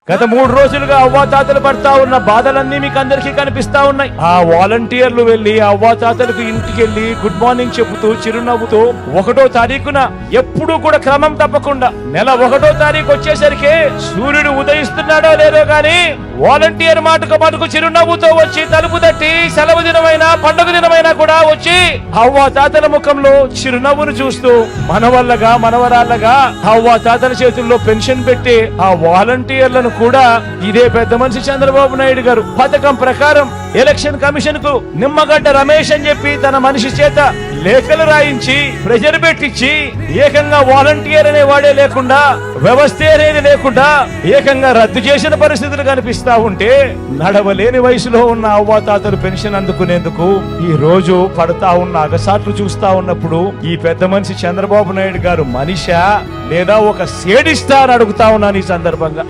గత 3 రోజులుగా అవ్వాతాతలు పడతా ఉన్న బాధలన్నీ మీకు అందరికీ కనిపిస్తా ఉన్నాయి. ఆ వాలంటీర్లు వెళ్లి అవ్వాతాతలకు ఇంటికి వెళ్లి గుడ్ మార్నింగ్ చెబుతూ చిరునవ్వుతూ 1వ తారీఖున ఎప్పుడూ కూడా క్రమం తప్పకుండా నెల 1వ తారీఖు వచ్చేసరికి సూర్యుడు ఉదయిస్తున్నాడో లేదో గాని వాలంటీర్ మాటకు చిరునవ్వుతో వచ్చి తలుపు తట్టి సెలవు దినమైనా పండుగ దినమైనా కూడా వచ్చి అవ్వాతాతల ముఖంలో చిరునవ్వును చూస్తూ మనవల్లగా మనవరాళ్ళగా అవ్వాతాతల చేతుల్లో పెన్షన్ పెట్టి ఆ వాలంటీర్లను కూడా ఇదే పెద్ద మనిషి చంద్రబాబు నాయుడు గారు పథకం ప్రకారం ఎలక్షన్ కమిషన్ కు నిమ్మగడ్డ రమేష్ అని చెప్పి తన మనిషి చేత లేఖలు రాయించి ప్రెజర్ పెట్టించి ఏకంగా వాలంటీర్ అనే వాడే లేకుండా వ్యవస్థ అనేది లేకుండా ఏకంగా రద్దు చేసిన పరిస్థితులు కనిపిస్తా ఉంటే నడవలేని వయసులో ఉన్న అవ్వాతాతలు పెన్షన్ అందుకునేందుకు ఈ రోజు పడతా ఉన్న అగసాట్లు చూస్తా ఉన్నప్పుడు ఈ పెద్ద మనిషి చంద్రబాబు నాయుడు గారు మనిషా లేదా ఒక సేడిస్తా అని అడుగుతా ఉన్నాను ఈ సందర్భంగా.